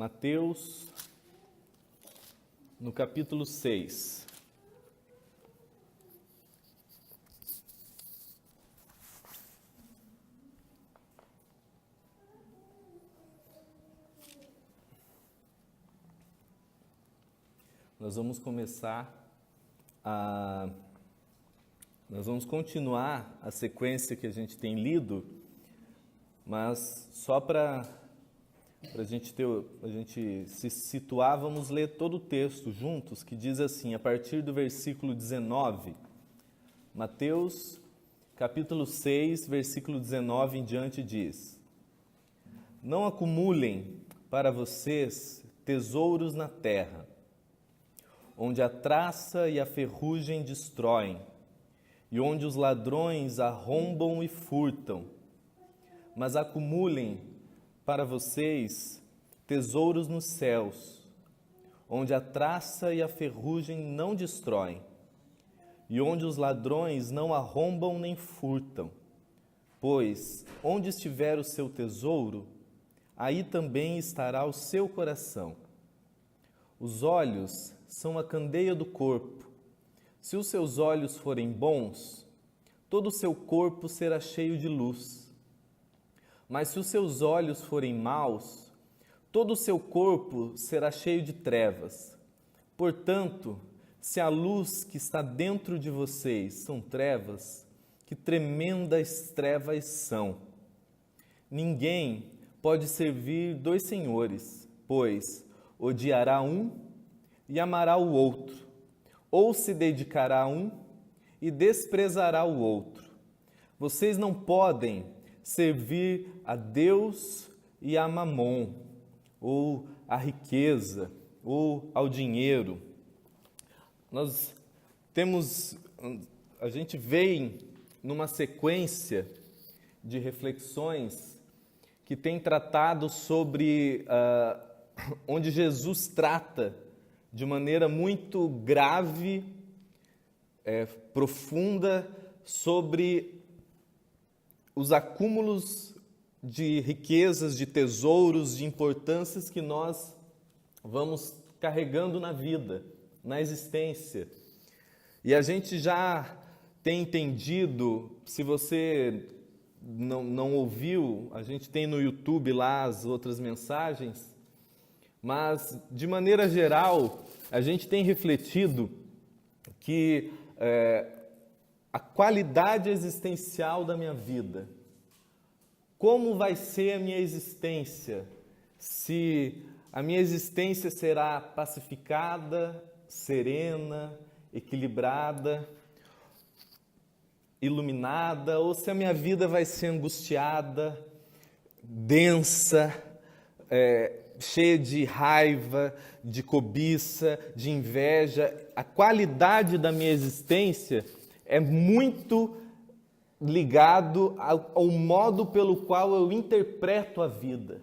Mateus, no capítulo 6. Nós vamos continuar a sequência que a gente tem lido, mas só para a gente se situar, vamos ler todo o texto juntos, que diz assim, a partir do versículo 19, Mateus, capítulo 6, versículo 19 em diante diz: Não acumulem para vocês tesouros na terra, onde a traça e a ferrugem destroem, e onde os ladrões arrombam e furtam, mas acumulem para vocês tesouros nos céus, onde a traça e a ferrugem não destroem, e onde os ladrões não arrombam nem furtam. Pois onde estiver o seu tesouro, aí também estará o seu coração. Os olhos são a candeia do corpo. Se os seus olhos forem bons, todo o seu corpo será cheio de luz. Mas se os seus olhos forem maus, todo o seu corpo será cheio de trevas. Portanto, se a luz que está dentro de vocês são trevas, que tremendas trevas são. Ninguém pode servir dois senhores, pois odiará um e amará o outro, ou se dedicará a um e desprezará o outro. Vocês não podem servir a Deus e a Mamon, ou à riqueza, ou ao dinheiro. A gente vem numa sequência de reflexões que tem tratado sobre onde Jesus trata de maneira muito grave, profunda, sobre os acúmulos de riquezas, de tesouros, de importâncias que nós vamos carregando na vida, na existência. E a gente já tem entendido, se você não ouviu, a gente tem no YouTube lá as outras mensagens, mas de maneira geral, a gente tem refletido que a qualidade existencial da minha vida, como vai ser a minha existência, se a minha existência será pacificada, serena, equilibrada, iluminada, ou se a minha vida vai ser angustiada, densa, cheia de raiva, de cobiça, de inveja. A qualidade da minha existência é muito ligado ao modo pelo qual eu interpreto a vida,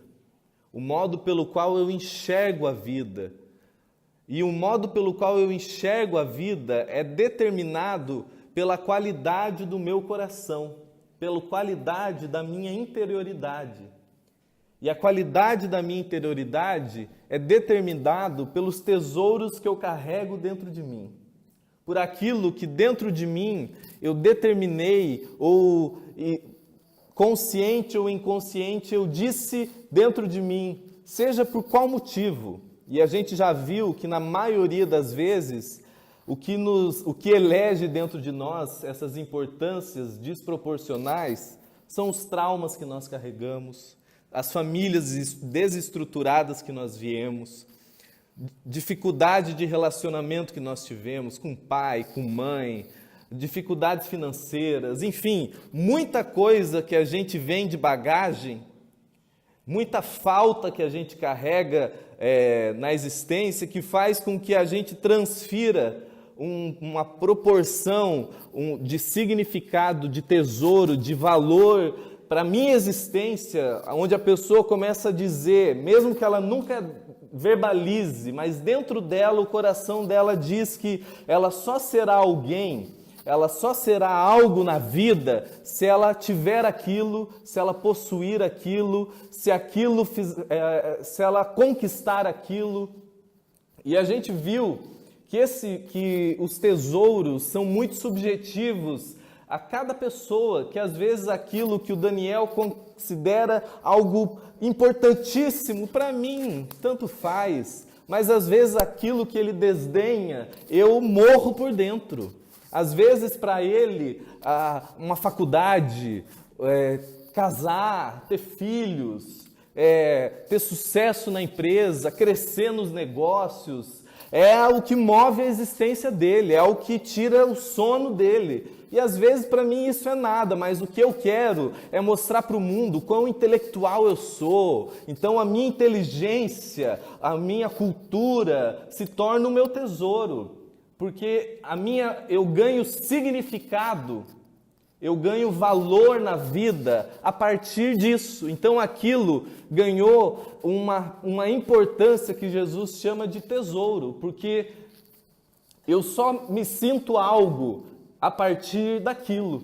o modo pelo qual eu enxergo a vida. E o modo pelo qual eu enxergo a vida é determinado pela qualidade do meu coração, pela qualidade da minha interioridade. E a qualidade da minha interioridade é determinado pelos tesouros que eu carrego dentro de mim. Por aquilo que dentro de mim eu determinei, ou consciente ou inconsciente, eu disse dentro de mim, seja por qual motivo. E a gente já viu que na maioria das vezes, o que elege dentro de nós essas importâncias desproporcionais são os traumas que nós carregamos, as famílias desestruturadas que nós viemos, dificuldade de relacionamento que nós tivemos com pai, com mãe, dificuldades financeiras, enfim, muita coisa que a gente vem de bagagem, muita falta que a gente carrega na existência, que faz com que a gente transfira uma proporção de significado, de tesouro, de valor para a minha existência, onde a pessoa começa a dizer, mesmo que ela nunca verbalize, mas dentro dela, o coração dela diz que ela só será alguém, ela só será algo na vida se ela tiver aquilo, se ela possuir aquilo, se ela conquistar aquilo. E a gente viu que os tesouros são muito subjetivos a cada pessoa, que às vezes aquilo que o Daniel considera algo importantíssimo para mim, tanto faz, mas às vezes aquilo que ele desdenha, eu morro por dentro. Às vezes para ele, uma faculdade, casar, ter filhos, ter sucesso na empresa, crescer nos negócios, é o que move a existência dele, é o que tira o sono dele. E às vezes para mim isso é nada, mas o que eu quero é mostrar para o mundo quão intelectual eu sou. Então a minha inteligência, a minha cultura se torna o meu tesouro, porque eu ganho significado, eu ganho valor na vida a partir disso. Então aquilo ganhou uma importância que Jesus chama de tesouro, porque eu só me sinto algo a partir daquilo.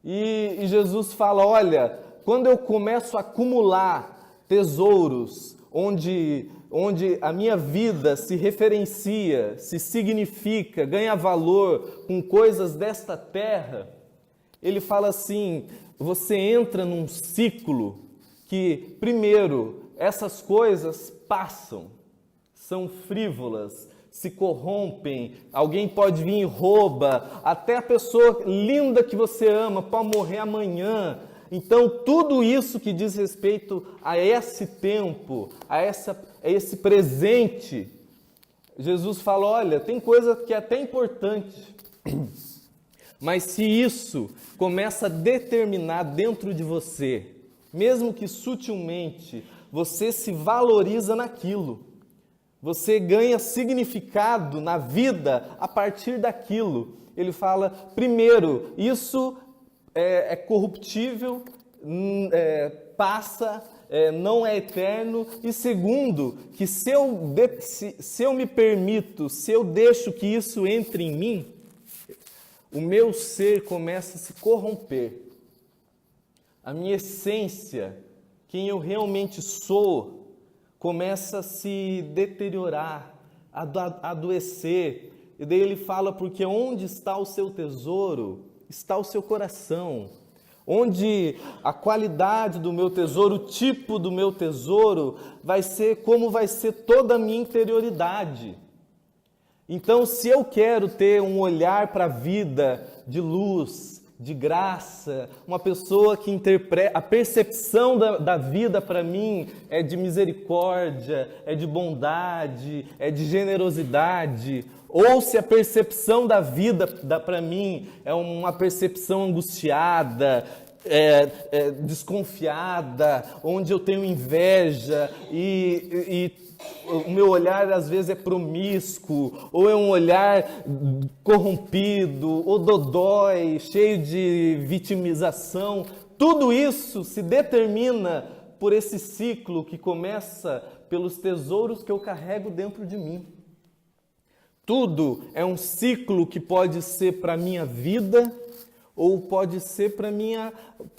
E Jesus fala, olha, quando eu começo a acumular tesouros, onde a minha vida se referencia, se significa, ganha valor com coisas desta terra, ele fala assim, você entra num ciclo que, primeiro, essas coisas passam, são frívolas, se corrompem, alguém pode vir e rouba, até a pessoa linda que você ama pode morrer amanhã. Então, tudo isso que diz respeito a esse tempo, a esse presente, Jesus fala, olha, tem coisa que é até importante, mas se isso começa a determinar dentro de você, mesmo que sutilmente, você se valoriza naquilo. Você ganha significado na vida a partir daquilo. Ele fala, primeiro, isso é corruptível, passa, não é eterno. E segundo, que se eu me permito, se eu deixo que isso entre em mim, o meu ser começa a se corromper. A minha essência, quem eu realmente sou, começa a se deteriorar, a adoecer. E daí ele fala, porque onde está o seu tesouro, está o seu coração. Onde a qualidade do meu tesouro, o tipo do meu tesouro, vai ser como vai ser toda a minha interioridade. Então, se eu quero ter um olhar para a vida de luz, de graça, uma pessoa que interpreta, a percepção da vida para mim é de misericórdia, é de bondade, é de generosidade, ou se a percepção da vida para mim é uma percepção angustiada, desconfiada, onde eu tenho inveja e o meu olhar às vezes é promíscuo, ou é um olhar corrompido, ou dodói, cheio de vitimização. Tudo isso se determina por esse ciclo que começa pelos tesouros que eu carrego dentro de mim. Tudo é um ciclo que pode ser para a minha vida ou pode ser para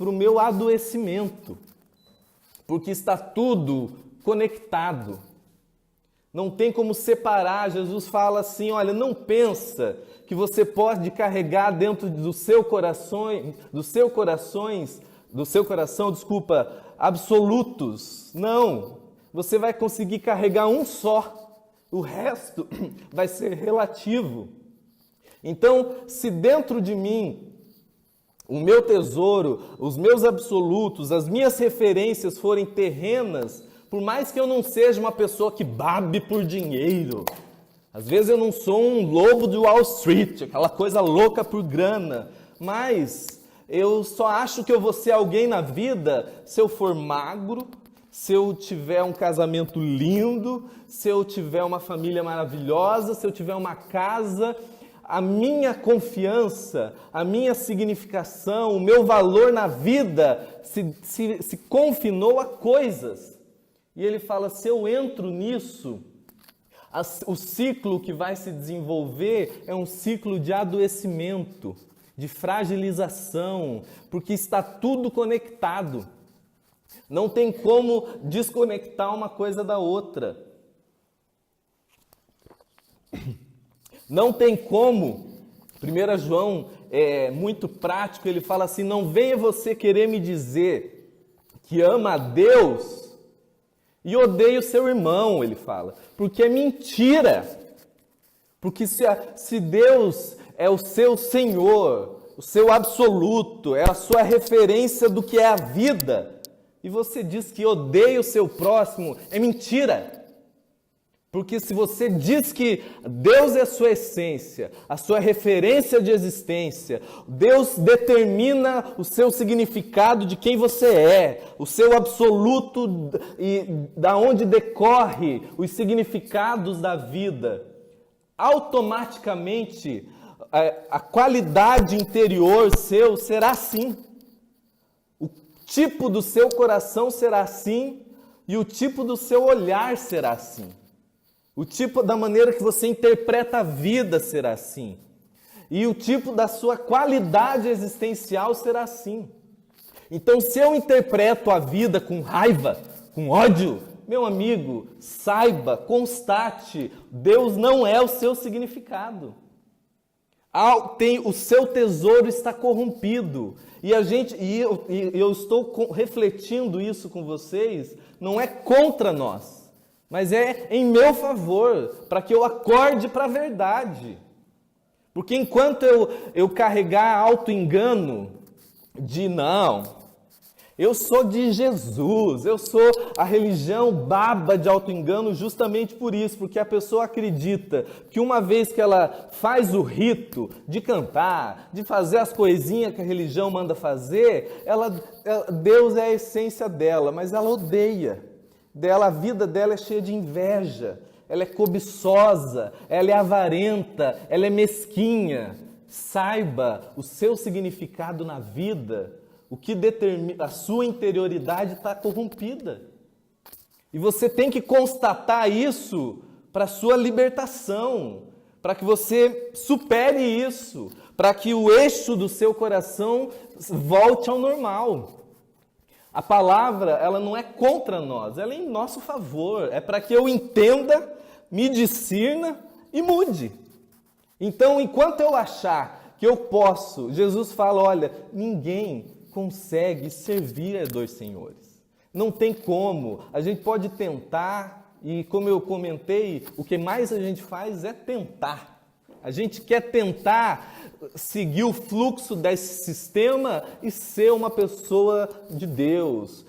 o meu adoecimento, porque está tudo conectado. Não tem como separar. Jesus fala assim, olha, não pensa que você pode carregar dentro do seu coração, absolutos. Não, você vai conseguir carregar um só, o resto vai ser relativo. Então, se dentro de mim, o meu tesouro, os meus absolutos, as minhas referências forem terrenas, por mais que eu não seja uma pessoa que babe por dinheiro, às vezes eu não sou um lobo de Wall Street, aquela coisa louca por grana, mas eu só acho que eu vou ser alguém na vida se eu for magro, se eu tiver um casamento lindo, se eu tiver uma família maravilhosa, se eu tiver uma casa. A minha confiança, a minha significação, o meu valor na vida se confinou a coisas. E ele fala, se eu entro nisso, O ciclo que vai se desenvolver é um ciclo de adoecimento, de fragilização, porque está tudo conectado. Não tem como desconectar uma coisa da outra. Não tem como. 1 João é muito prático, ele fala assim: não venha você querer me dizer que ama a Deus e odeia o seu irmão, ele fala, porque é mentira. Porque se Deus é o seu Senhor, o seu absoluto, é a sua referência do que é a vida, e você diz que odeia o seu próximo, é mentira. Porque se você diz que Deus é a sua essência, a sua referência de existência, Deus determina o seu significado de quem você é, o seu absoluto e da onde decorre os significados da vida, automaticamente a qualidade interior seu será assim. O tipo do seu coração será assim e o tipo do seu olhar será assim. O tipo da maneira que você interpreta a vida será assim. E o tipo da sua qualidade existencial será assim. Então, se eu interpreto a vida com raiva, com ódio, meu amigo, saiba, constate, Deus não é o seu significado. O seu tesouro está corrompido. E eu estou refletindo isso com vocês, não é contra nós. Mas é em meu favor, para que eu acorde para a verdade. Porque enquanto eu carregar auto-engano de não, eu sou de Jesus, eu sou a religião baba de auto-engano justamente por isso, porque a pessoa acredita que uma vez que ela faz o rito de cantar, de fazer as coisinhas que a religião manda fazer, Deus é a essência dela, mas ela odeia. A vida dela é cheia de inveja, ela é cobiçosa, ela é avarenta, ela é mesquinha. Saiba o seu significado na vida, o que determina, a sua interioridade está corrompida. E você tem que constatar isso para a sua libertação, para que você supere isso, para que o eixo do seu coração volte ao normal. A palavra, ela não é contra nós, ela é em nosso favor. É para que eu entenda, me discirna e mude. Então, enquanto eu achar que eu posso, Jesus fala, olha, ninguém consegue servir a dois senhores. Não tem como. A gente pode tentar, e como eu comentei, o que mais a gente faz é tentar. A gente quer tentar seguir o fluxo desse sistema e ser uma pessoa de Deus.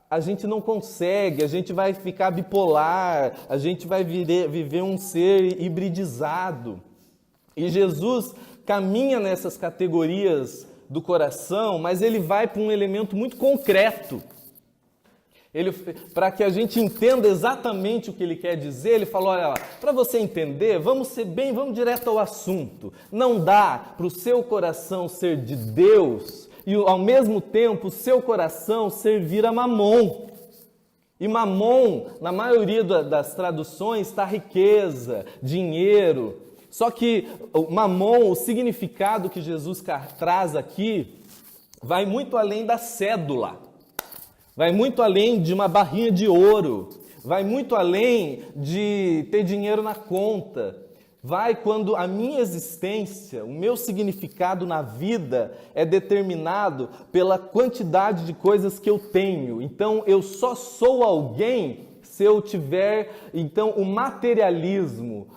A gente não consegue, a gente vai ficar bipolar, a gente vai viver um ser hibridizado. E Jesus caminha nessas categorias do coração, mas ele vai para um elemento muito concreto. Para que a gente entenda exatamente o que ele quer dizer, ele falou, olha, para você entender, vamos direto ao assunto. Não dá para o seu coração ser de Deus e ao mesmo tempo o seu coração servir a Mamon. E Mamon, na maioria das traduções, está riqueza, dinheiro. Só que o Mamon, o significado que Jesus traz aqui, vai muito além da cédula. Vai muito além de uma barrinha de ouro, vai muito além de ter dinheiro na conta. Vai quando a minha existência, o meu significado na vida é determinado pela quantidade de coisas que eu tenho. Então, eu só sou alguém se eu tiver, então, o materialismo.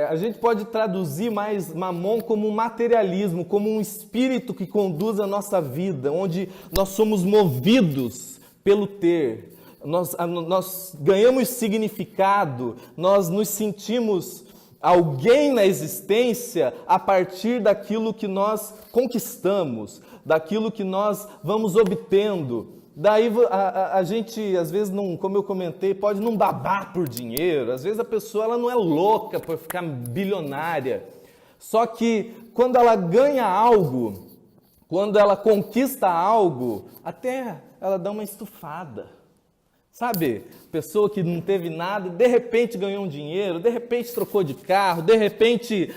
A gente pode traduzir mais Mamon como um materialismo, como um espírito que conduz a nossa vida, onde nós somos movidos pelo ter, nós ganhamos significado, nós nos sentimos alguém na existência a partir daquilo que nós conquistamos, daquilo que nós vamos obtendo. Daí a gente, às vezes, não, como eu comentei, pode não babar por dinheiro, às vezes a pessoa ela não é louca por ficar bilionária, só que quando ela ganha algo, quando ela conquista algo, até ela dá uma estufada. Sabe, pessoa que não teve nada, de repente ganhou um dinheiro, de repente trocou de carro, de repente...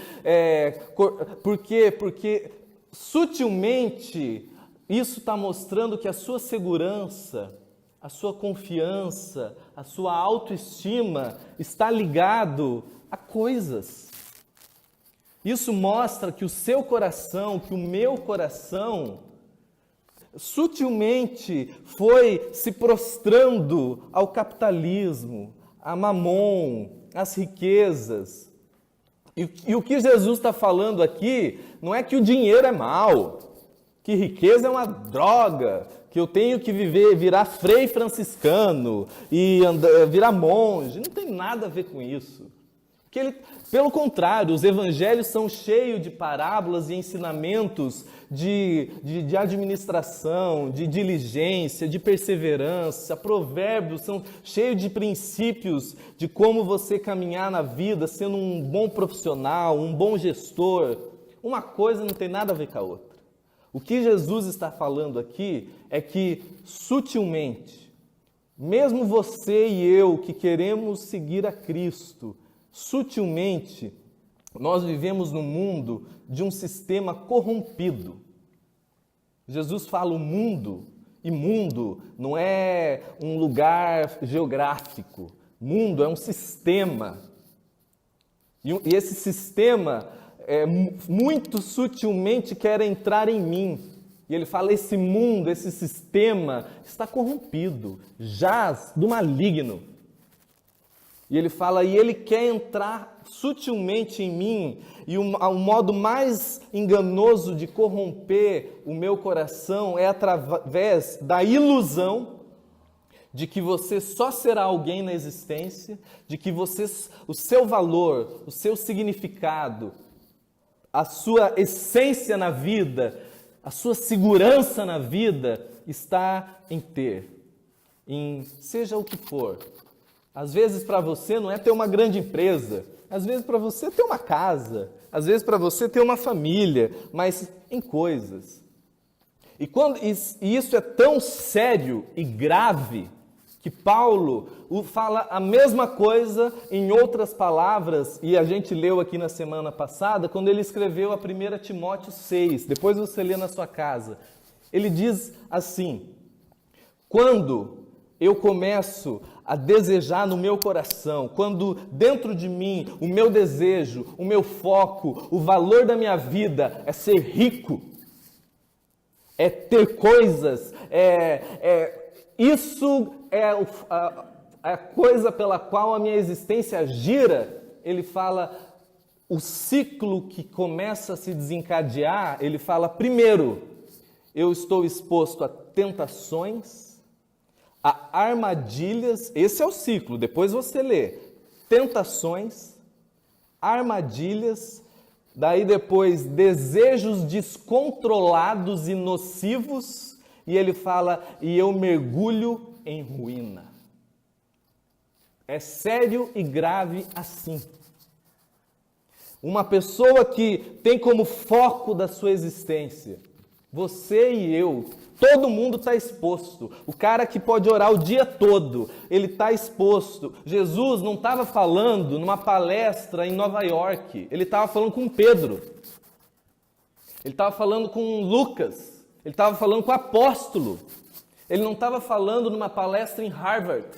Por quê? Porque sutilmente isso está mostrando que a sua segurança, a sua confiança, a sua autoestima está ligado a coisas. Isso mostra que o seu coração, que o meu coração, sutilmente foi se prostrando ao capitalismo, a mamon, às riquezas. E o que Jesus está falando aqui não é que o dinheiro é mau, que riqueza é uma droga, que eu tenho que virar frei franciscano e virar monge. Não tem nada a ver com isso. Pelo contrário, os evangelhos são cheios de parábolas e ensinamentos de administração, de diligência, de perseverança. Provérbios são cheios de princípios de como você caminhar na vida, sendo um bom profissional, um bom gestor. Uma coisa não tem nada a ver com a outra. O que Jesus está falando aqui é que, sutilmente, mesmo você e eu que queremos seguir a Cristo, sutilmente, nós vivemos num mundo de um sistema corrompido. Jesus fala o mundo, e mundo não é um lugar geográfico. Mundo é um sistema. E esse sistema muito sutilmente quer entrar em mim. E ele fala, esse mundo, esse sistema está corrompido, jaz do maligno. E ele fala, e ele quer entrar sutilmente em mim, e o modo mais enganoso de corromper o meu coração é através da ilusão de que você só será alguém na existência, de que o seu valor, o seu significado, a sua essência na vida, a sua segurança na vida está em ter, em seja o que for. Às vezes para você não é ter uma grande empresa, às vezes para você é ter uma casa, às vezes para você é ter uma família, mas em coisas. E isso é tão sério e grave que Paulo fala a mesma coisa em outras palavras, e a gente leu aqui na semana passada, quando ele escreveu a 1 Timóteo 6, depois você lê na sua casa. Ele diz assim, quando eu começo a desejar no meu coração, quando dentro de mim o meu desejo, o meu foco, o valor da minha vida é ser rico, é ter coisas, isso é a coisa pela qual a minha existência gira. Ele fala, o ciclo que começa a se desencadear, ele fala, primeiro, eu estou exposto a tentações, a armadilhas, esse é o ciclo, depois você lê, tentações, armadilhas, daí depois desejos descontrolados e nocivos, e ele fala, e eu mergulho em ruína. É sério e grave assim. Uma pessoa que tem como foco da sua existência, você e eu, todo mundo está exposto. O cara que pode orar o dia todo, ele está exposto. Jesus não estava falando numa palestra em Nova York, ele estava falando com Pedro, ele estava falando com Lucas, ele estava falando com o apóstolo, ele não estava falando numa palestra em Harvard,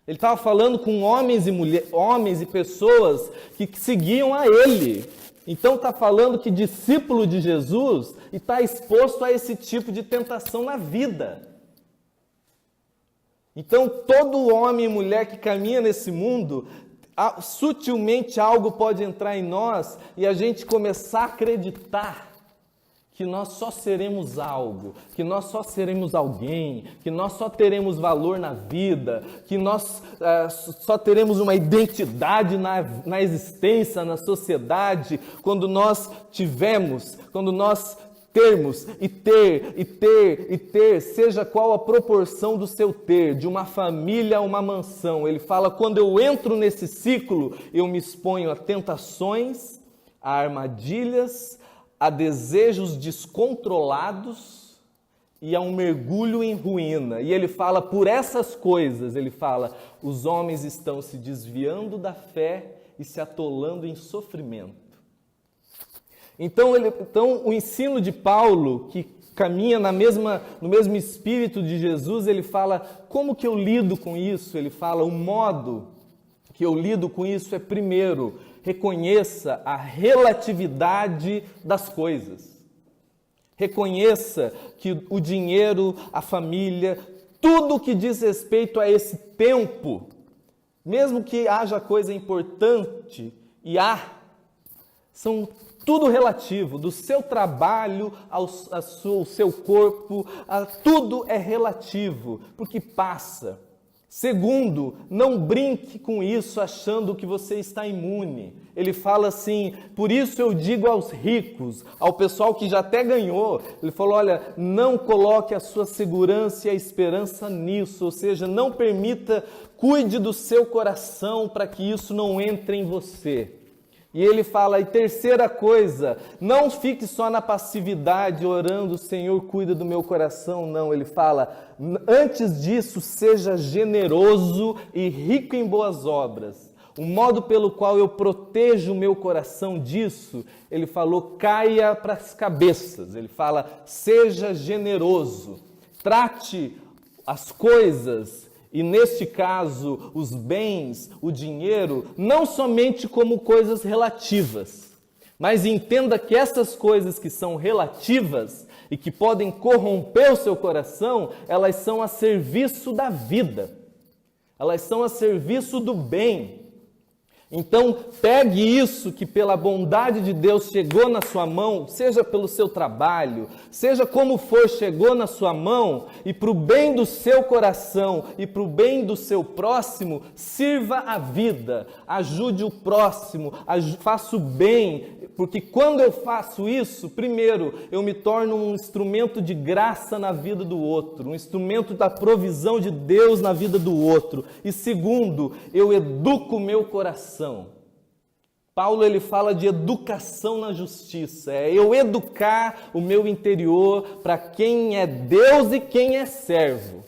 ele estava falando com homens e pessoas que seguiam a ele. Então está falando que discípulo de Jesus está exposto a esse tipo de tentação na vida. Então todo homem e mulher que caminha nesse mundo, sutilmente algo pode entrar em nós e a gente começar a acreditar que nós só seremos algo, que nós só seremos alguém, que nós só teremos valor na vida, que nós só teremos uma identidade na existência, na sociedade, quando nós termos e ter, seja qual a proporção do seu ter, de uma família a uma mansão. Ele fala, quando eu entro nesse ciclo, eu me exponho a tentações, a armadilhas, a desejos descontrolados e a um mergulho em ruína. E ele fala, por essas coisas, ele fala, os homens estão se desviando da fé e se atolando em sofrimento. Então o ensino de Paulo, que caminha no mesmo espírito de Jesus, ele fala, como que eu lido com isso? Ele fala, o modo que eu lido com isso é, primeiro, reconheça a relatividade das coisas. Reconheça que o dinheiro, a família, tudo que diz respeito a esse tempo, mesmo que haja coisa importante, são tudo relativo, do seu trabalho ao seu corpo, tudo é relativo, porque passa. Segundo, não brinque com isso achando que você está imune. Ele fala assim, por isso eu digo aos ricos, ao pessoal que já até ganhou, ele falou, olha, não coloque a sua segurança e a esperança nisso, ou seja, não permita, cuide do seu coração para que isso não entre em você. E ele fala, e terceira coisa, não fique só na passividade orando, Senhor, cuida do meu coração. Não, ele fala, antes disso, seja generoso e rico em boas obras. O modo pelo qual eu protejo o meu coração disso, ele falou, caia para as cabeças. Ele fala, seja generoso, trate as coisas, e neste caso, os bens, o dinheiro, não somente como coisas relativas, mas entenda que essas coisas que são relativas e que podem corromper o seu coração, elas são a serviço da vida, elas são a serviço do bem. Então, pegue isso que pela bondade de Deus chegou na sua mão, seja pelo seu trabalho, seja como for, chegou na sua mão, e para o bem do seu coração e para o bem do seu próximo, sirva a vida, ajude o próximo, faça o bem, porque quando eu faço isso, primeiro, eu me torno um instrumento de graça na vida do outro, um instrumento da provisão de Deus na vida do outro, e segundo, eu educo o meu coração. Paulo ele fala de educação na justiça, é eu educar o meu interior para quem é Deus e quem é servo.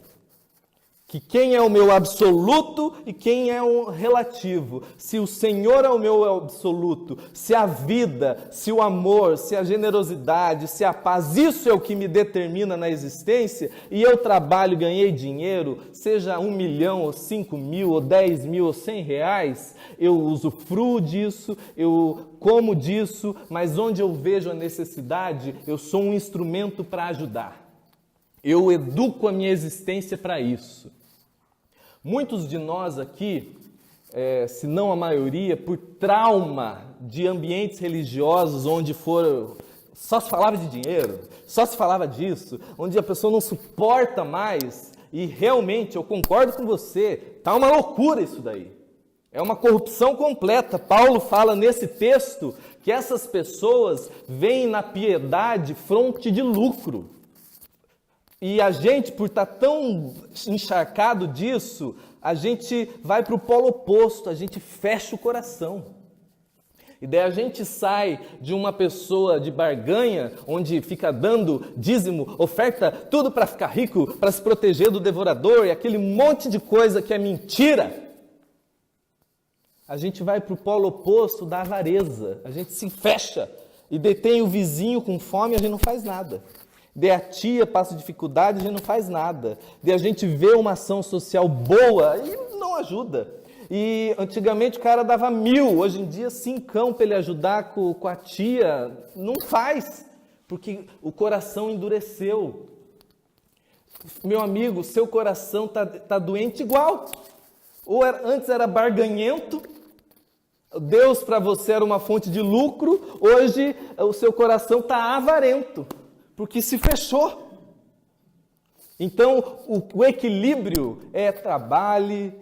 Que quem é o meu absoluto e quem é o relativo. Se o Senhor é o meu absoluto, se a vida, se o amor, se a generosidade, se a paz, isso é o que me determina na existência, e eu trabalho, ganhei dinheiro, seja 1 milhão, ou 5 mil, ou 10 mil, ou 100 reais, eu usufruo disso, eu como disso, mas onde eu vejo a necessidade, eu sou um instrumento para ajudar. Eu educo a minha existência para isso. Muitos de nós aqui, se não a maioria, por trauma de ambientes religiosos onde só se falava de dinheiro, só se falava disso, onde a pessoa não suporta mais, e realmente eu concordo com você, está uma loucura isso daí. É uma corrupção completa. Paulo fala nesse texto que essas pessoas veem na piedade fonte de lucro. E a gente, por estar tão encharcado disso, a gente vai para o polo oposto, a gente fecha o coração. E daí a gente sai de uma pessoa de barganha, onde fica dando dízimo, oferta, tudo para ficar rico, para se proteger do devorador, e aquele monte de coisa que é mentira. A gente vai para o polo oposto da avareza, a gente se fecha e detém o vizinho com fome e a gente não faz nada. De a tia passa dificuldade, a gente não faz nada. De a gente vê uma ação social boa e não ajuda. E antigamente o cara dava 1.000, hoje em dia 5 para ele ajudar com a tia. Não faz, porque o coração endureceu. Meu amigo, seu coração tá doente igual. Antes era barganhento, Deus para você era uma fonte de lucro, hoje o seu coração está avarento. Porque se fechou. Então, o equilíbrio é trabalhe,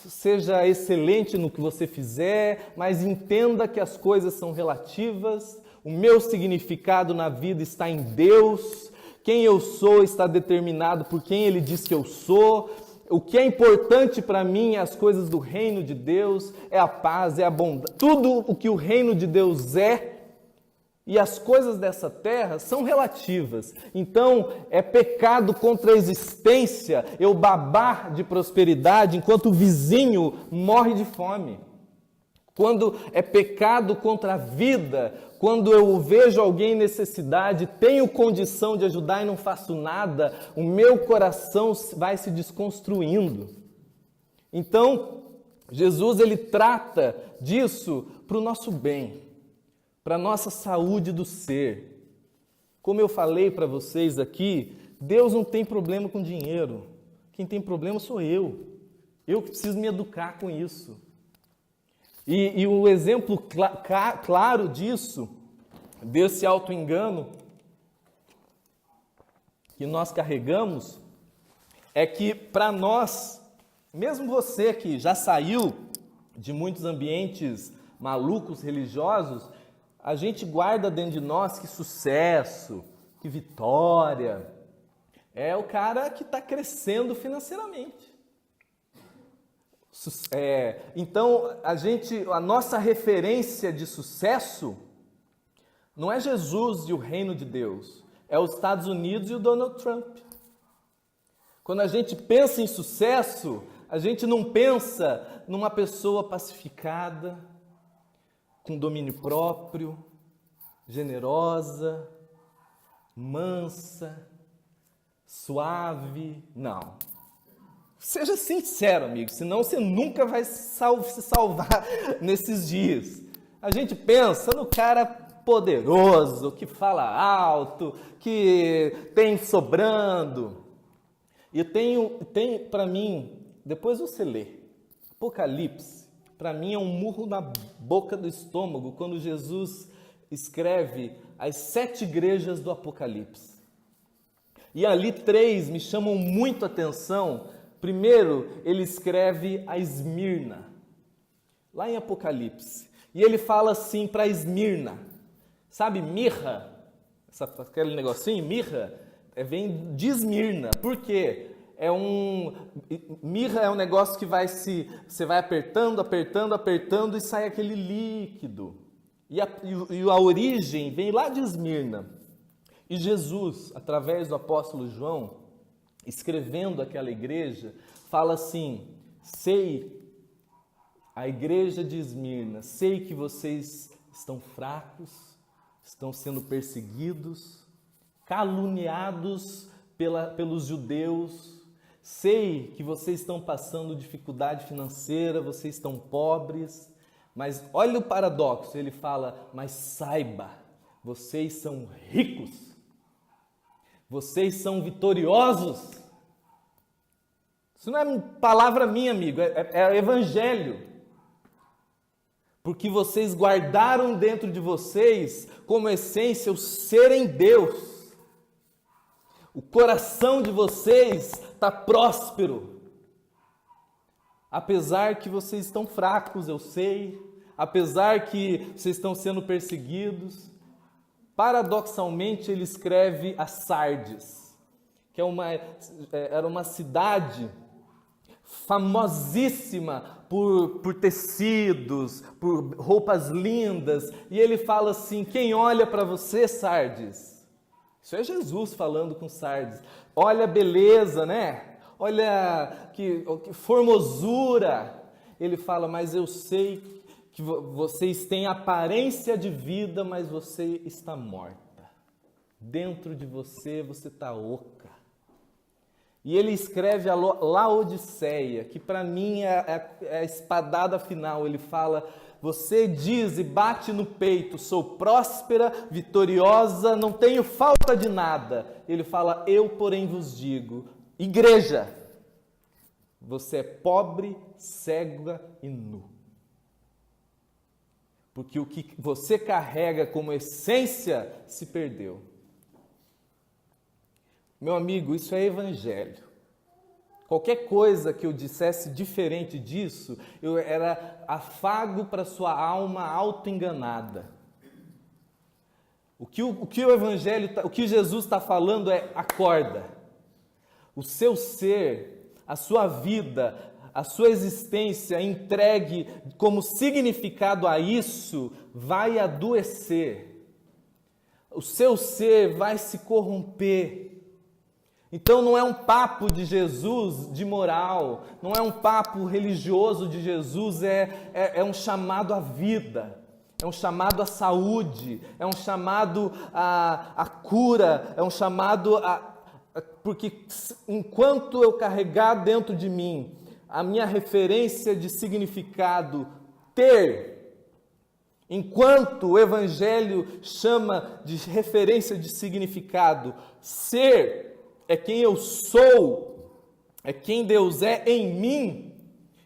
seja excelente no que você fizer, mas entenda que as coisas são relativas, o meu significado na vida está em Deus, quem eu sou está determinado por quem Ele diz que eu sou, o que é importante para mim é as coisas do reino de Deus, é a paz, é a bondade, tudo o que o reino de Deus é, E as coisas dessa terra são relativas. Então, é pecado contra a existência eu babar de prosperidade enquanto o vizinho morre de fome. Quando é pecado contra a vida, quando eu vejo alguém em necessidade, tenho condição de ajudar e não faço nada, o meu coração vai se desconstruindo. Então, Jesus ele trata disso para o nosso bem, para a nossa saúde do ser. Como eu falei para vocês aqui, Deus não tem problema com dinheiro. Quem tem problema sou eu. Eu que preciso me educar com isso. E o exemplo claro disso, desse auto-engano que nós carregamos, é que para nós, mesmo você que já saiu de muitos ambientes malucos religiosos, a gente guarda dentro de nós que sucesso, que vitória, é o cara que está crescendo financeiramente. Então, a nossa referência de sucesso não é Jesus e o reino de Deus, é os Estados Unidos e o Donald Trump. Quando a gente pensa em sucesso, a gente não pensa numa pessoa pacificada, com domínio próprio, generosa, mansa, suave. Não. Seja sincero, amigo, senão você nunca vai se salvar nesses dias. A gente pensa no cara poderoso, que fala alto, que tem sobrando. E tem para mim, depois você lê, Apocalipse, para mim é um murro na boca do estômago quando Jesus escreve as 7 igrejas do Apocalipse. E ali 3 me chamam muito a atenção. Primeiro, ele escreve a Esmirna, lá em Apocalipse. E ele fala assim para Esmirna, sabe mirra? Aquele negocinho, mirra, vem de Esmirna. Por quê? Mirra é um negócio que você vai apertando, apertando, apertando e sai aquele líquido. E a origem vem lá de Esmirna. E Jesus, através do apóstolo João, escrevendo aquela igreja, fala assim: sei, a igreja de Esmirna, sei que vocês estão fracos, estão sendo perseguidos, caluniados pelos judeus, sei que vocês estão passando dificuldade financeira, vocês estão pobres, mas olha o paradoxo, ele fala: mas saiba, vocês são ricos, vocês são vitoriosos. Isso não é palavra minha, amigo, é evangelho. Porque vocês guardaram dentro de vocês, como essência, o ser em Deus. O coração de vocês está próspero. Apesar que vocês estão fracos, eu sei. Apesar que vocês estão sendo perseguidos. Paradoxalmente, ele escreve a Sardes, que era uma cidade famosíssima por tecidos, por roupas lindas. E ele fala assim: quem olha para você, Sardes? Isso é Jesus falando com Sardes. Olha a beleza, né? Olha que formosura. Ele fala: mas eu sei que vocês têm aparência de vida, mas você está morta. Dentro de você está oca. E ele escreve a Laodiceia, que para mim é a espadada final. Ele fala: você diz e bate no peito, sou próspera, vitoriosa, não tenho falta de nada. Ele fala: eu, porém, vos digo, igreja, você é pobre, cega e nu. Porque o que você carrega como essência se perdeu. Meu amigo, isso é evangelho. Qualquer coisa que eu dissesse diferente disso, eu era afago para sua alma auto-enganada. O que o evangelho, o que Jesus está falando é: acorda. O seu ser, a sua vida, a sua existência entregue como significado a isso, vai adoecer. o seu ser vai se corromper. Então não é um papo de Jesus de moral, não é um papo religioso de Jesus, é um chamado à vida, é um chamado à saúde, é um chamado à cura, é um chamado porque enquanto eu carregar dentro de mim a minha referência de significado, ter, enquanto o Evangelho chama de referência de significado, ser, é quem eu sou, é quem Deus é em mim.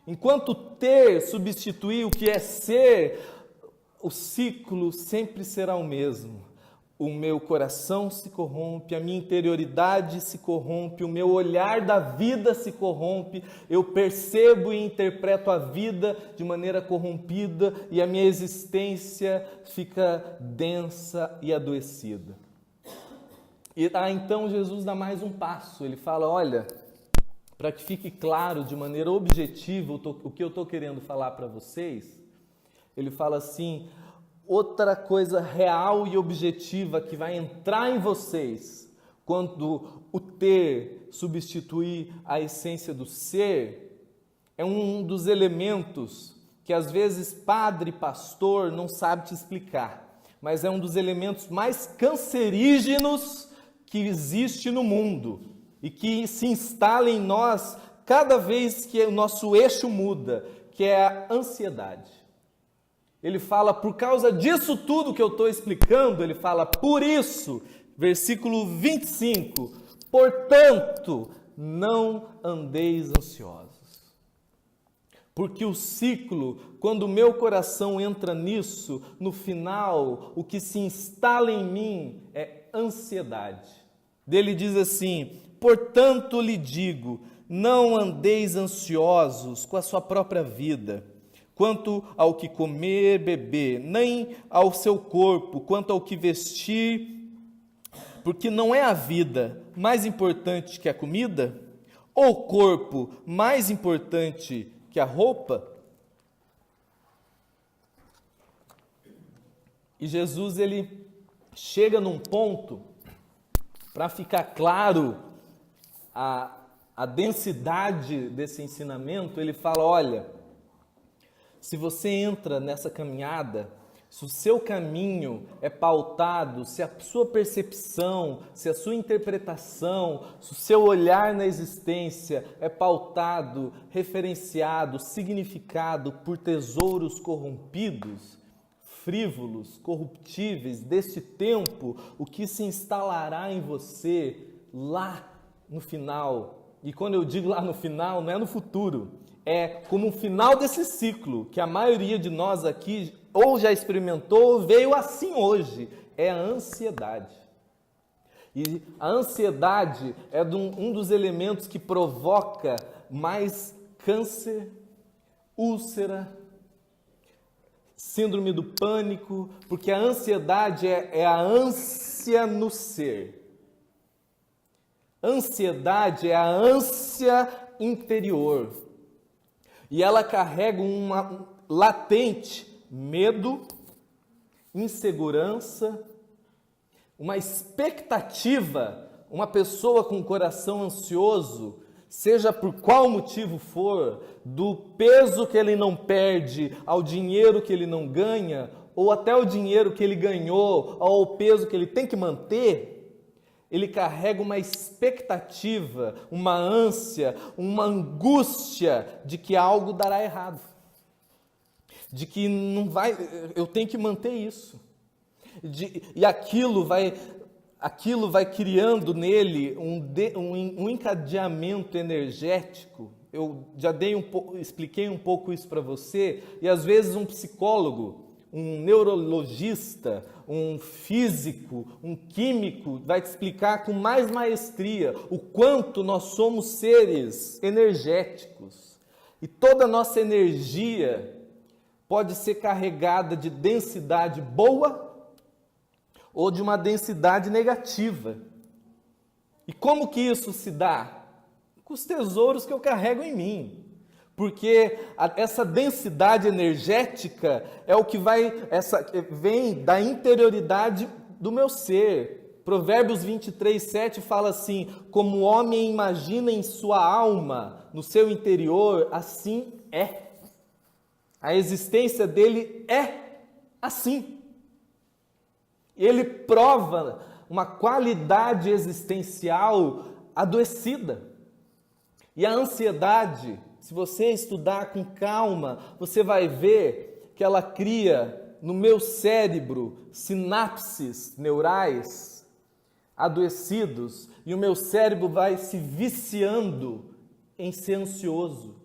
Enquanto ter substituir o que é ser, o ciclo sempre será o mesmo. O meu coração se corrompe, a minha interioridade se corrompe, o meu olhar da vida se corrompe, eu percebo e interpreto a vida de maneira corrompida e a minha existência fica densa e adoecida. E então Jesus dá mais um passo, ele fala, olha, para que fique claro de maneira objetiva o que eu estou querendo falar para vocês, ele fala assim, outra coisa real e objetiva que vai entrar em vocês quando o ter substituir a essência do ser, é um dos elementos que às vezes padre, pastor não sabe te explicar, mas é um dos elementos mais cancerígenos que existe no mundo e que se instala em nós cada vez que o nosso eixo muda, que é a ansiedade. Ele fala, por causa disso tudo que eu estou explicando, ele fala, por isso, versículo 25, portanto, não andeis ansiosos. Porque o ciclo, quando o meu coração entra nisso, no final, o que se instala em mim é ansiedade. Ele diz assim, portanto lhe digo, não andeis ansiosos com a sua própria vida, quanto ao que comer, beber, nem ao seu corpo, quanto ao que vestir, porque não é a vida mais importante que a comida? Ou o corpo mais importante que a roupa? E Jesus, ele chega num ponto, para ficar claro a densidade desse ensinamento, ele fala, olha, se você entra nessa caminhada, se o seu caminho é pautado, se a sua percepção, se a sua interpretação, se o seu olhar na existência é pautado, referenciado, significado por tesouros corrompidos, frívolos, corruptíveis deste tempo, o que se instalará em você lá no final. E quando eu digo lá no final, não é no futuro, é como o final desse ciclo, que a maioria de nós aqui ou já experimentou ou veio assim hoje, é a ansiedade. E a ansiedade é um dos elementos que provoca mais câncer, úlcera, síndrome do pânico, porque a ansiedade é a ânsia no ser. Ansiedade é a ânsia interior. E ela carrega uma latente medo, insegurança, uma expectativa. Uma pessoa com o coração ansioso, seja por qual motivo for, do peso que ele não perde ao dinheiro que ele não ganha, ou até o dinheiro que ele ganhou, ao peso que ele tem que manter, ele carrega uma expectativa, uma ânsia, uma angústia de que algo dará errado. De que não vai, eu tenho que manter isso. E aquilo vai criando nele um encadeamento energético. Eu já expliquei um pouco isso para você, e às vezes um psicólogo, um neurologista, um físico, um químico vai te explicar com mais maestria o quanto nós somos seres energéticos. E toda a nossa energia pode ser carregada de densidade boa ou de uma densidade negativa. E como que isso se dá? Com os tesouros que eu carrego em mim. Porque essa densidade energética é o que vem da interioridade do meu ser. Provérbios 23:7 fala assim: como o homem imagina em sua alma, no seu interior, assim é. A existência dele é assim. Ele prova uma qualidade existencial adoecida. E a ansiedade, se você estudar com calma, você vai ver que ela cria no meu cérebro sinapses neurais adoecidos, e o meu cérebro vai se viciando em ser ansioso.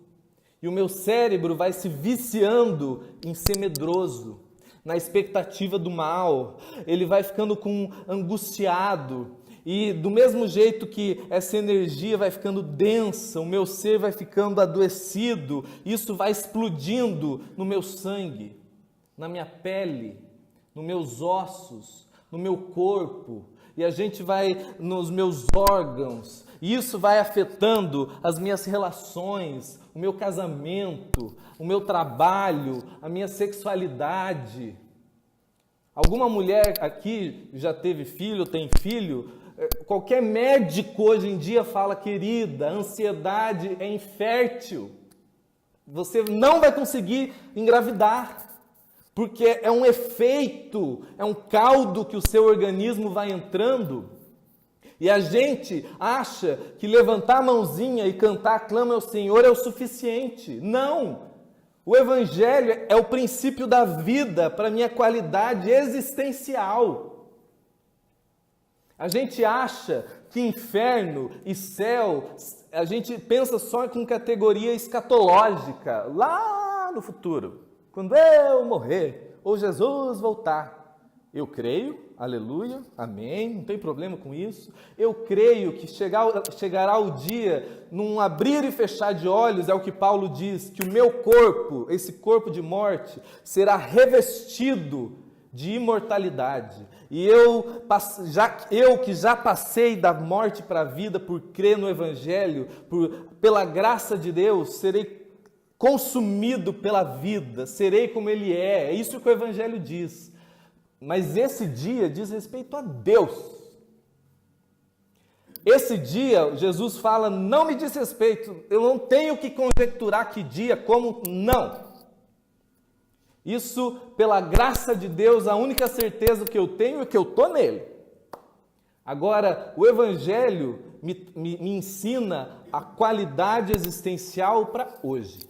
E o meu cérebro vai se viciando em ser medroso, na expectativa do mal. Ele vai ficando angustiado. E do mesmo jeito que essa energia vai ficando densa, o meu ser vai ficando adoecido, isso vai explodindo no meu sangue, na minha pele, nos meus ossos, no meu corpo. E a gente vai nos meus órgãos, e isso vai afetando as minhas relações, o meu casamento, o meu trabalho, a minha sexualidade. Alguma mulher aqui já teve filho, tem filho? Qualquer médico hoje em dia fala: querida, a ansiedade é infértil. Você não vai conseguir engravidar. Porque é um efeito, é um caldo que o seu organismo vai entrando. E a gente acha que levantar a mãozinha e cantar "Clama ao Senhor" é o suficiente. Não! O Evangelho é o princípio da vida para a minha qualidade existencial. A gente acha que inferno e céu, a gente pensa só com categoria escatológica, lá no futuro. Quando eu morrer, ou Jesus voltar. Eu creio, aleluia, amém, não tem problema com isso. Eu creio que chegará o dia, num abrir e fechar de olhos, é o que Paulo diz, que o meu corpo, esse corpo de morte, será revestido de imortalidade. E eu que já passei da morte para a vida por crer no Evangelho, pela graça de Deus, serei consumido pela vida, serei como Ele é. É isso que o Evangelho diz. Mas esse dia diz respeito a Deus. Esse dia, Jesus fala, não me diz respeito, eu não tenho que conjecturar que dia, como, não. Isso, pela graça de Deus, a única certeza que eu tenho é que eu estou nele. Agora, o Evangelho me ensina a qualidade existencial para hoje.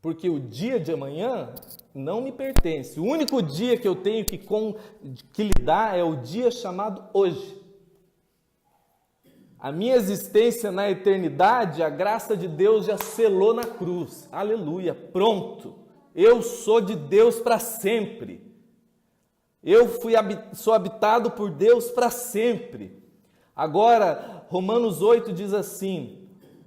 Porque o dia de amanhã não me pertence. O único dia que eu tenho que lidar é o dia chamado hoje. A minha existência na eternidade, a graça de Deus já selou na cruz. Aleluia, pronto. Eu sou de Deus para sempre. Sou habitado por Deus para sempre. Agora, Romanos 8 diz assim: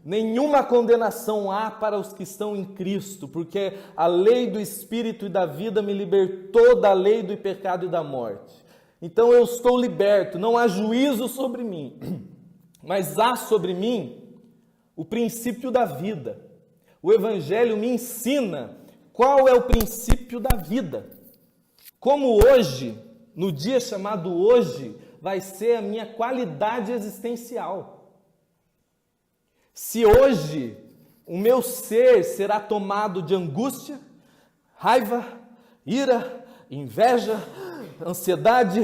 nenhuma condenação há para os que estão em Cristo, porque a lei do Espírito e da vida me libertou da lei do pecado e da morte. Então eu estou liberto, não há juízo sobre mim, mas há sobre mim o princípio da vida. O Evangelho me ensina qual é o princípio da vida. Como hoje, no dia chamado hoje, vai ser a minha qualidade existencial. Se hoje o meu ser será tomado de angústia, raiva, ira, inveja, ansiedade,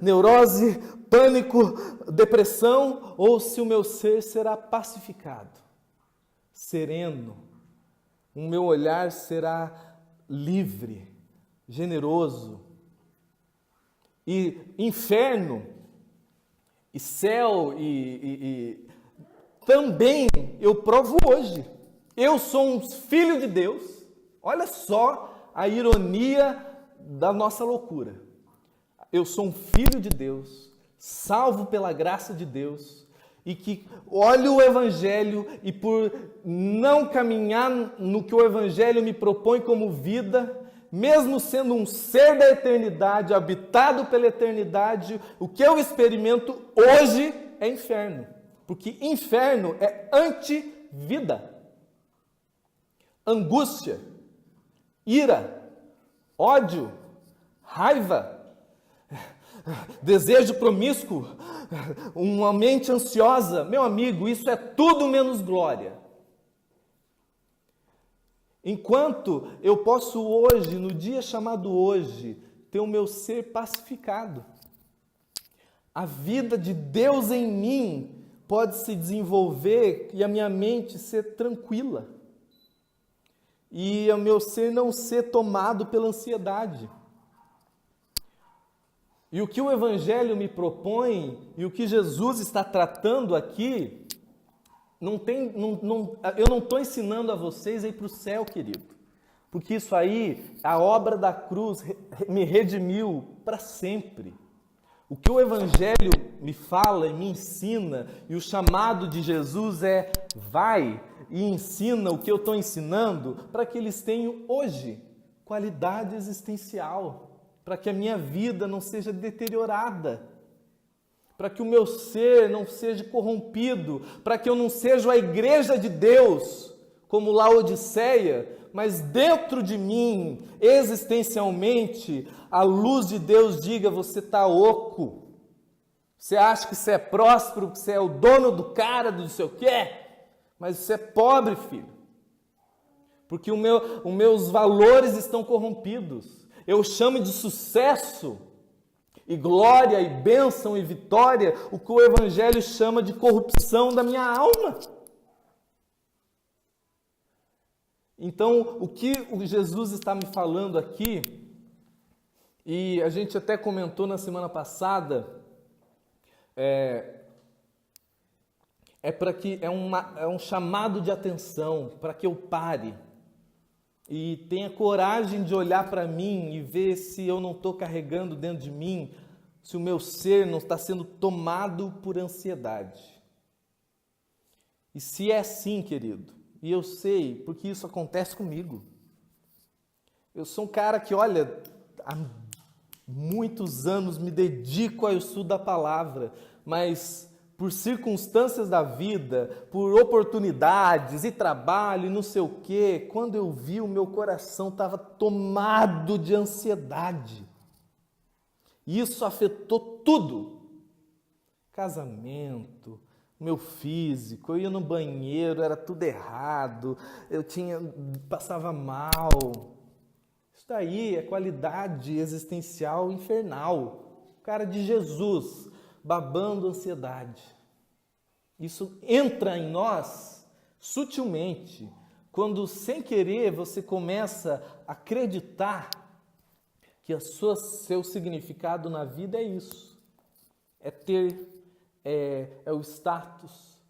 neurose, pânico, depressão, ou se o meu ser será pacificado, sereno, o meu olhar será livre, generoso. E inferno, e céu, também eu provo hoje. Eu sou um filho de Deus. Olha só a ironia da nossa loucura. Eu sou um filho de Deus, salvo pela graça de Deus, e que olho o Evangelho e por não caminhar no que o Evangelho me propõe como vida, mesmo sendo um ser da eternidade, habitado pela eternidade, o que eu experimento hoje é inferno. Porque inferno é anti-vida. Angústia, ira, ódio, raiva, desejo promíscuo, uma mente ansiosa. Meu amigo, isso é tudo menos glória. Enquanto eu posso hoje, no dia chamado hoje, ter o meu ser pacificado, a vida de Deus em mim pode se desenvolver e a minha mente ser tranquila. E o meu ser não ser tomado pela ansiedade. E o que o Evangelho me propõe, e o que Jesus está tratando aqui, eu não estou ensinando a vocês a ir para o céu, querido. Porque isso aí, a obra da cruz me redimiu para sempre. O que o Evangelho me fala e me ensina, e o chamado de Jesus é: vai e ensina o que eu estou ensinando, para que eles tenham hoje qualidade existencial, para que a minha vida não seja deteriorada, para que o meu ser não seja corrompido, para que eu não seja a igreja de Deus, como Laodiceia, mas dentro de mim, existencialmente, a luz de Deus diga: você está oco, você acha que você é próspero, que você é o dono do cara, do não sei o quê, mas você é pobre, filho, porque os meus valores estão corrompidos. Eu chamo de sucesso e glória e bênção e vitória o que o Evangelho chama de corrupção da minha alma. Então, o que o Jesus está me falando aqui, e a gente até comentou na semana passada, é um chamado de atenção para que eu pare e tenha coragem de olhar para mim e ver se eu não estou carregando dentro de mim, se o meu ser não está sendo tomado por ansiedade. E se é assim, querido, e eu sei, porque isso acontece comigo. Eu sou um cara que, olha, há muitos anos me dedico ao estudo da palavra, mas por circunstâncias da vida, por oportunidades e trabalho e não sei o quê, quando eu vi, o meu coração estava tomado de ansiedade. E isso afetou tudo. Casamento, meu físico, eu ia no banheiro, era tudo errado, passava mal. Isso daí é qualidade existencial infernal. O cara de Jesus, babando ansiedade. Isso entra em nós sutilmente, quando sem querer você começa a acreditar que seu significado na vida é isso. É ter, é o status,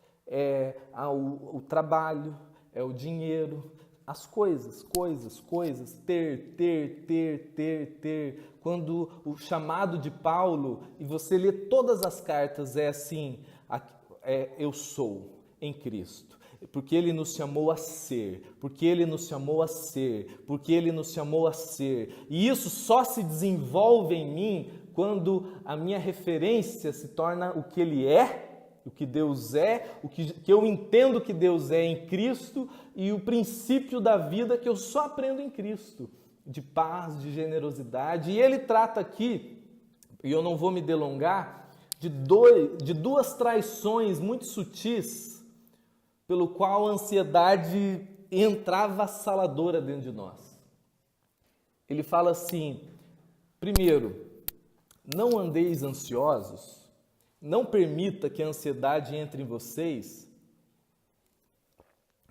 o trabalho, é o dinheiro, as coisas, ter. Quando o chamado de Paulo, e você lê todas as cartas, é assim, eu sou em Cristo. Porque Ele nos chamou a ser, porque Ele nos chamou a ser, porque Ele nos chamou a ser. E isso só se desenvolve em mim quando a minha referência se torna o que Ele é, o que Deus é, o que eu entendo que Deus é em Cristo e o princípio da vida que eu só aprendo em Cristo, de paz, de generosidade. E ele trata aqui, e eu não vou me delongar, de duas traições muito sutis, pelo qual a ansiedade entrava avassaladora dentro de nós. Ele fala assim, primeiro, não andeis ansiosos, não permita que a ansiedade entre em vocês,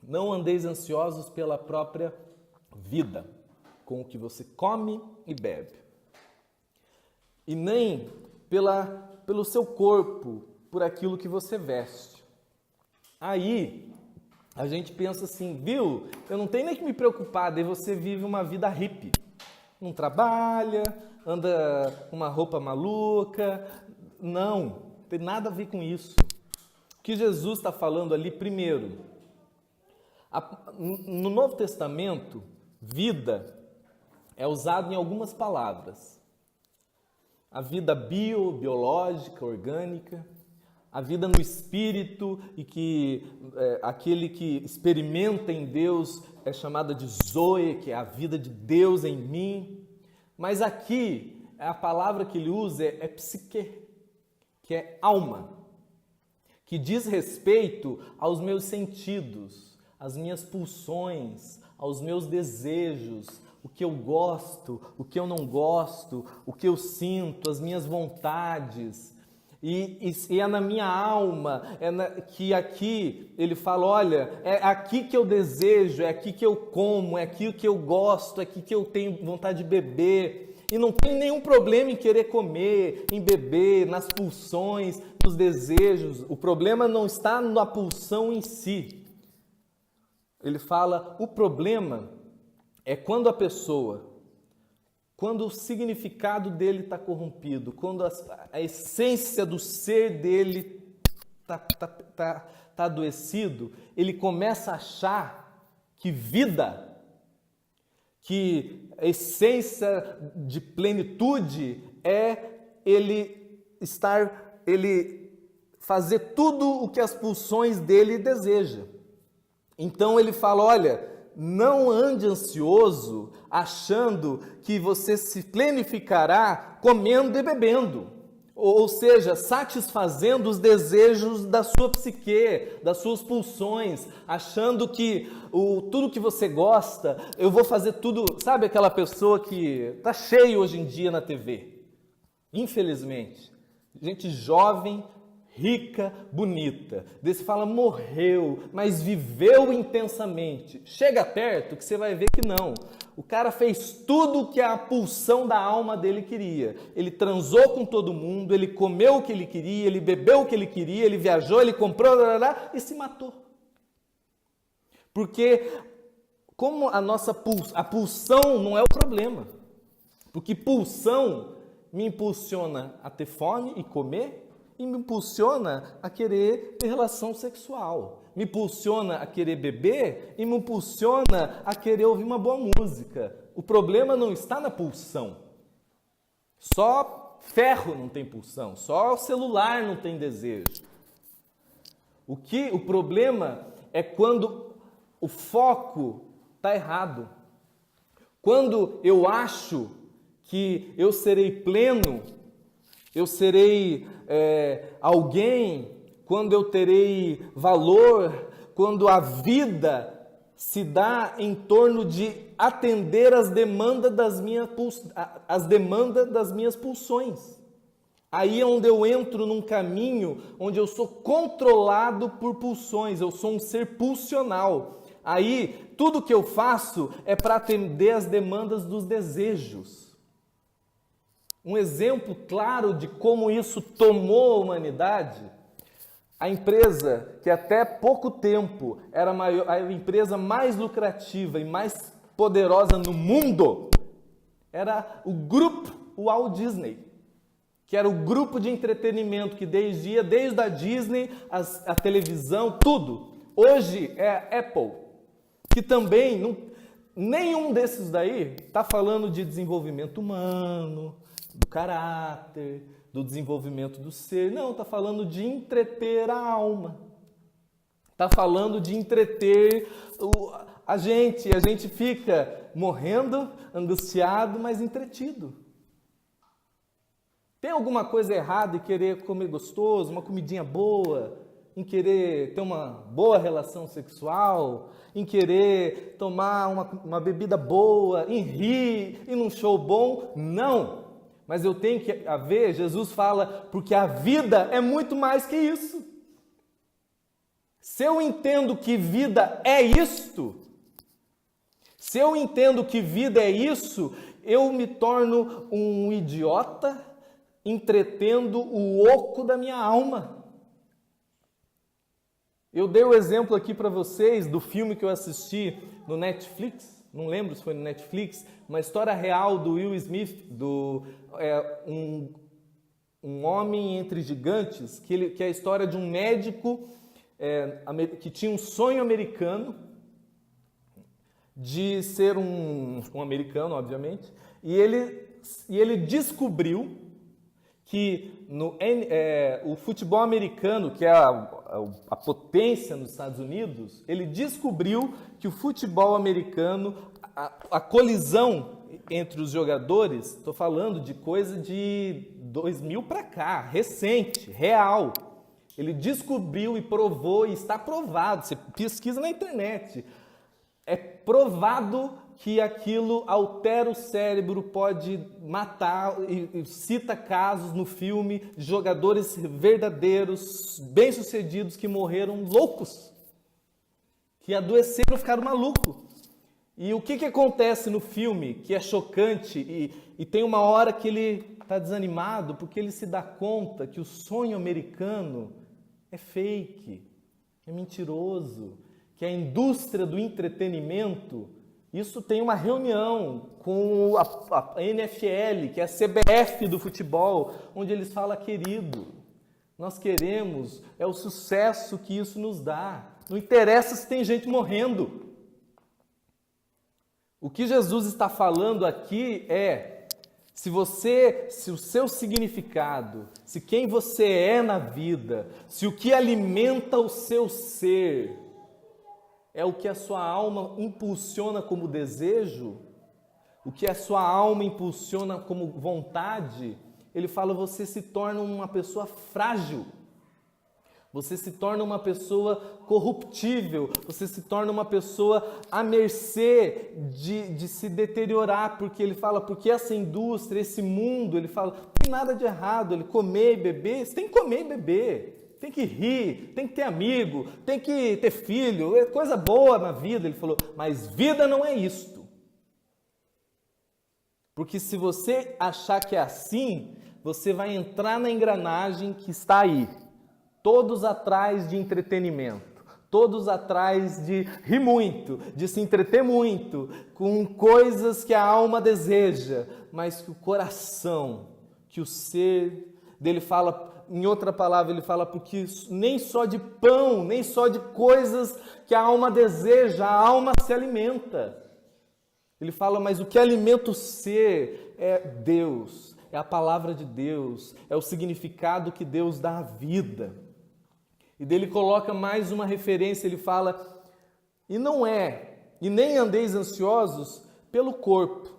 não andeis ansiosos pela própria vida, com o que você come e bebe, e nem pelo seu corpo, por aquilo que você veste. Aí, a gente pensa assim, viu, eu não tenho nem que me preocupar, daí você vive uma vida hippie, não trabalha, anda com uma roupa maluca, não tem nada a ver com isso. O que Jesus está falando ali, primeiro, no Novo Testamento, vida é usado em algumas palavras. A vida biológica, orgânica, a vida no espírito, e que aquele que experimenta em Deus é chamada de Zoe, que é a vida de Deus em mim. Mas aqui a palavra que ele usa é psique, que é alma, que diz respeito aos meus sentidos, às minhas pulsões, aos meus desejos, o que eu gosto, o que eu não gosto, o que eu sinto, as minhas vontades. E é na minha alma, que aqui ele fala, olha, é aqui que eu desejo, é aqui que eu como, é aqui que eu gosto, é aqui que eu tenho vontade de beber. E não tem nenhum problema em querer comer, em beber, nas pulsões, nos desejos. O problema não está na pulsão em si. Ele fala, o problema é quando a pessoa, quando o significado dele está corrompido, quando a essência do ser dele está adoecido, ele começa a achar que vida, que a essência de plenitude é ele fazer tudo o que as pulsões dele desejam. Então ele fala, olha, não ande ansioso achando que você se plenificará comendo e bebendo, ou seja, satisfazendo os desejos da sua psique, das suas pulsões, achando que tudo que você gosta, eu vou fazer tudo. Sabe aquela pessoa que está cheio hoje em dia na TV? Infelizmente, gente jovem, rica, bonita. Daí você fala, morreu, mas viveu intensamente. Chega perto que você vai ver que não. O cara fez tudo o que a pulsão da alma dele queria. Ele transou com todo mundo, ele comeu o que ele queria, ele bebeu o que ele queria, ele viajou, ele comprou, e se matou. Porque como a pulsão não é o problema. Porque pulsão me impulsiona a ter fome e comer, e me impulsiona a querer ter relação sexual. Me impulsiona a querer beber e me impulsiona a querer ouvir uma boa música. O problema não está na pulsão. Só ferro não tem pulsão, só o celular não tem desejo. O problema é quando o foco está errado. Quando eu acho que eu serei pleno, eu serei alguém, quando eu terei valor, quando a vida se dá em torno de atender as demandas das minhas pulsões. Aí é onde eu entro num caminho onde eu sou controlado por pulsões, eu sou um ser pulsional. Aí tudo que eu faço é para atender as demandas dos desejos. Um exemplo claro de como isso tomou a humanidade, a empresa que até pouco tempo era a empresa mais lucrativa e mais poderosa no mundo, era o grupo Walt Disney, que era o grupo de entretenimento que desde a Disney, a televisão, tudo. Hoje é a Apple, que também, nenhum desses daí está falando de desenvolvimento humano, do caráter, do desenvolvimento do ser. Não, está falando de entreter a alma. Está falando de entreter a gente. E a gente fica morrendo, angustiado, mas entretido. Tem alguma coisa errada em querer comer gostoso, uma comidinha boa, em querer ter uma boa relação sexual, em querer tomar uma bebida boa, em rir, em um show bom? Não! Mas eu tenho que ver, Jesus fala, porque a vida é muito mais que isso. Se eu entendo que vida é isto, se eu entendo que vida é isso, eu me torno um idiota entretendo o oco da minha alma. Eu dei o exemplo aqui para vocês do filme que eu assisti no Netflix, não lembro se foi no Netflix, uma história real do Will Smith, um homem entre gigantes, que é a história de um médico que tinha um sonho americano, de ser um americano, obviamente, e ele descobriu que o futebol americano, que é a potência nos Estados Unidos, ele descobriu que o futebol americano, a colisão entre os jogadores, estou falando de coisa de 2000 para cá, recente, real. Ele descobriu e provou, e está provado, você pesquisa na internet, é provado que aquilo altera o cérebro, pode matar, e cita casos no filme de jogadores verdadeiros, bem-sucedidos, que morreram loucos, que adoeceram, ficaram malucos. E o que acontece no filme, que é chocante, e tem uma hora que ele está desanimado, porque ele se dá conta que o sonho americano é fake, é mentiroso, que a indústria do entretenimento, isso tem uma reunião com a NFL, que é a CBF do futebol, onde eles falam, querido, nós queremos, é o sucesso que isso nos dá, não interessa se tem gente morrendo. O que Jesus está falando aqui é, se o seu significado, se quem você é na vida, se o que alimenta o seu ser é o que a sua alma impulsiona como desejo, o que a sua alma impulsiona como vontade, ele fala, você se torna uma pessoa frágil. Você se torna uma pessoa corruptível, você se torna uma pessoa à mercê de se deteriorar, porque ele fala, porque essa indústria, esse mundo, ele fala, não tem nada de errado, ele comer e beber, você tem que comer e beber, tem que rir, tem que ter amigo, tem que ter filho, é coisa boa na vida, ele falou, mas vida não é isto. Porque se você achar que é assim, você vai entrar na engrenagem que está aí. Todos atrás de entretenimento, todos atrás de rir muito, de se entreter muito, com coisas que a alma deseja, mas que o coração, que o ser dele fala, em outra palavra ele fala, porque nem só de pão, nem só de coisas que a alma deseja, a alma se alimenta. Ele fala, mas o que alimenta o ser é Deus, é a palavra de Deus, é o significado que Deus dá à vida. E dele coloca mais uma referência, ele fala, e nem andeis ansiosos pelo corpo,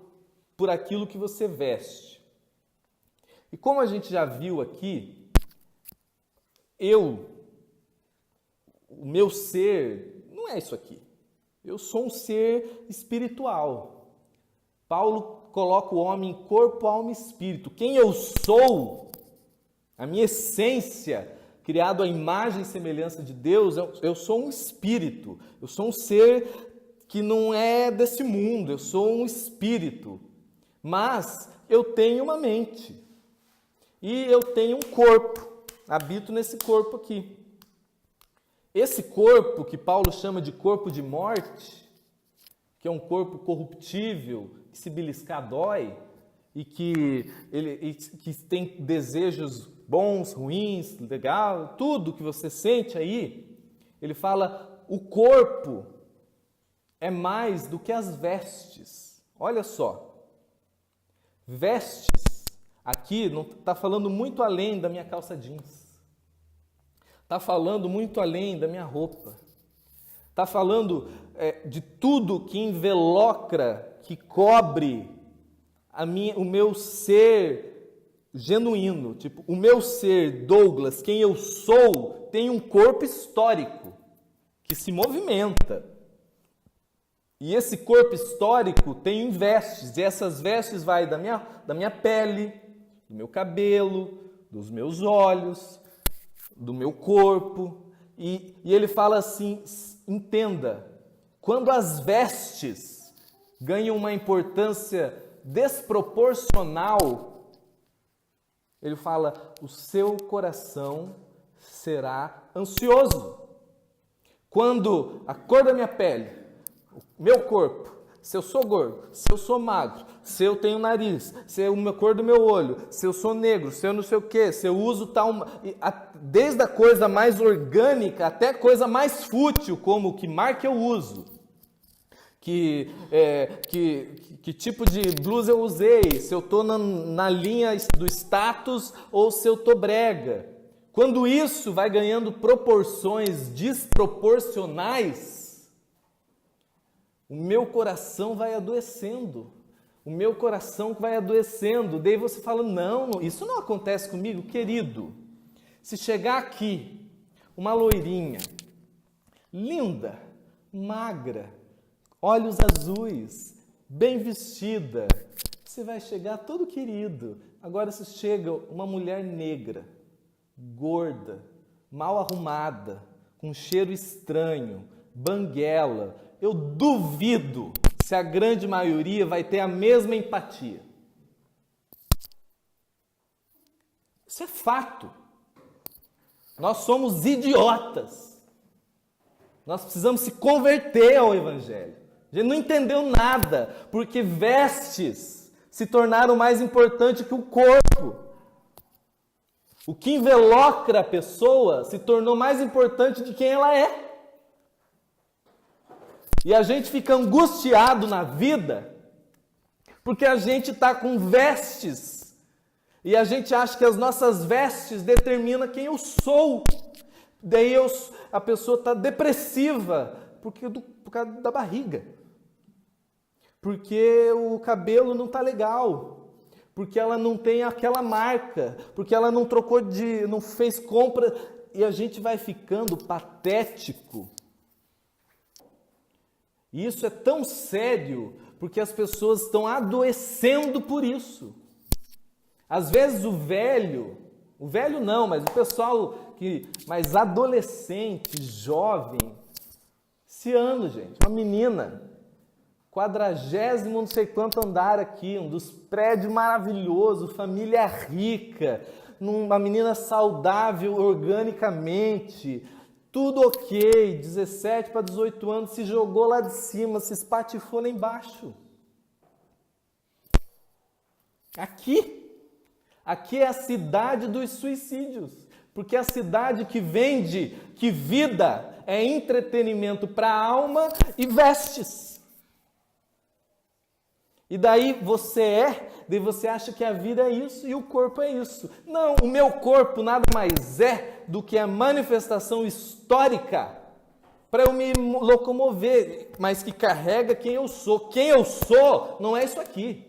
por aquilo que você veste. E como a gente já viu aqui, o meu ser, não é isso aqui. Eu sou um ser espiritual. Paulo coloca o homem em corpo, alma e espírito. Quem eu sou, a minha essência, criado à imagem e semelhança de Deus, eu sou um espírito, eu sou um ser que não é desse mundo, eu sou um espírito, mas eu tenho uma mente e eu tenho um corpo, habito nesse corpo aqui. Esse corpo que Paulo chama de corpo de morte, que é um corpo corruptível, que se beliscar dói e que tem desejos bons, ruins, legal, tudo que você sente aí, ele fala, o corpo é mais do que as vestes. Olha só, vestes, aqui não está falando muito além da minha calça jeans, está falando muito além da minha roupa, está falando de tudo que envelocra, que cobre o meu ser genuíno, tipo, o meu ser, Douglas, quem eu sou, tem um corpo histórico que se movimenta. E esse corpo histórico tem vestes, e essas vestes vai da minha pele, do meu cabelo, dos meus olhos, do meu corpo. E ele fala assim, entenda, quando as vestes ganham uma importância desproporcional, ele fala, o seu coração será ansioso. Quando a cor da minha pele, o meu corpo, se eu sou gordo, se eu sou magro, se eu tenho nariz, se é a cor do meu olho, se eu sou negro, se eu não sei o quê, se eu uso tal... Desde a coisa mais orgânica até a coisa mais fútil, como que marca eu uso. Que tipo de blusa eu usei, se eu estou na linha do status ou se eu estou brega. Quando isso vai ganhando proporções desproporcionais, o meu coração vai adoecendo. O meu coração que vai adoecendo. Daí você fala, não, isso não acontece comigo, querido. Se chegar aqui, uma loirinha, linda, magra, olhos azuis, bem vestida, você vai chegar todo querido. Agora se chega uma mulher negra, gorda, mal arrumada, com cheiro estranho, banguela, eu duvido se a grande maioria vai ter a mesma empatia. Isso é fato. Nós somos idiotas. Nós precisamos se converter ao Evangelho. A gente não entendeu nada, porque vestes se tornaram mais importantes que o corpo. O que envelocra a pessoa se tornou mais importante de quem ela é. E a gente fica angustiado na vida porque a gente está com vestes e a gente acha que as nossas vestes determinam quem eu sou. Daí a pessoa está depressiva por causa da barriga, porque o cabelo não está legal, porque ela não tem aquela marca, porque ela não não fez compra, e a gente vai ficando patético. E isso é tão sério, porque as pessoas estão adoecendo por isso. Às vezes o velho não, mas o pessoal mais adolescente, jovem, esse ano, gente, uma menina, 40º não sei quanto andar aqui, um dos prédios maravilhosos, família rica, uma menina saudável organicamente, tudo ok, 17 para 18 anos, se jogou lá de cima, se espatifou lá embaixo. Aqui é a cidade dos suicídios, porque é a cidade que vende que vida é entretenimento para a alma e vestes. E daí você acha que a vida é isso e o corpo é isso. Não, o meu corpo nada mais é do que a manifestação histórica para eu me locomover, mas que carrega quem eu sou. Quem eu sou não é isso aqui.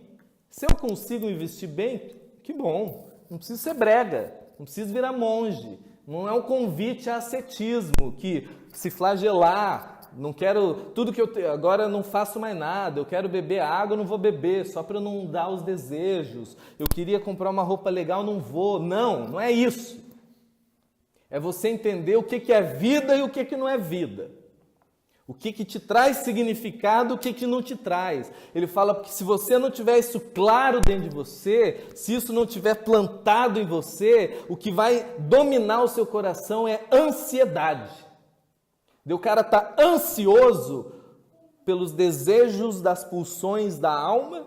Se eu consigo me vestir bem, que bom. Não preciso ser brega, não preciso virar monge. Não é um convite a ascetismo, que se flagelar. Não quero, tudo que agora eu não faço mais nada, eu quero beber água, eu não vou beber, só para eu não dar os desejos. Eu queria comprar uma roupa legal, não vou. Não é isso. É você entender o que é vida e o que não é vida. O que te traz significado, o que não te traz. Ele fala que se você não tiver isso claro dentro de você, se isso não tiver plantado em você, o que vai dominar o seu coração é ansiedade. O cara está ansioso pelos desejos das pulsões da alma,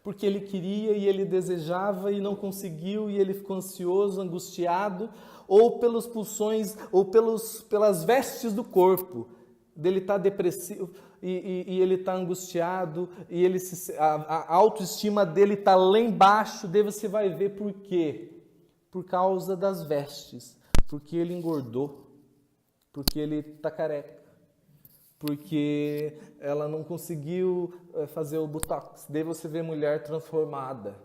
porque ele queria e ele desejava e não conseguiu e ele ficou ansioso, angustiado, ou pelas pulsões, ou pelas vestes do corpo. Ele está depressivo e ele está angustiado e a autoestima dele está lá embaixo. Daí você vai ver por quê? Por causa das vestes, porque ele engordou. Porque ele está careca, porque ela não conseguiu fazer o botox. Daí você vê mulher transformada,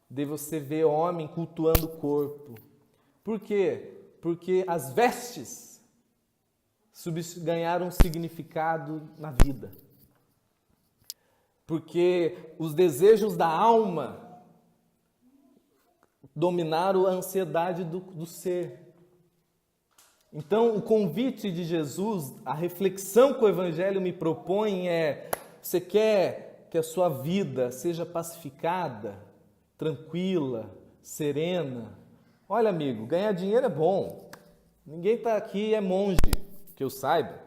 daí você vê homem cultuando o corpo. Por quê? Porque as vestes ganharam significado na vida. Porque os desejos da alma dominaram a ansiedade do ser. Então, o convite de Jesus, a reflexão que o Evangelho me propõe é: você quer que a sua vida seja pacificada, tranquila, serena? Olha, amigo, ganhar dinheiro é bom. Ninguém está aqui é monge, que eu saiba.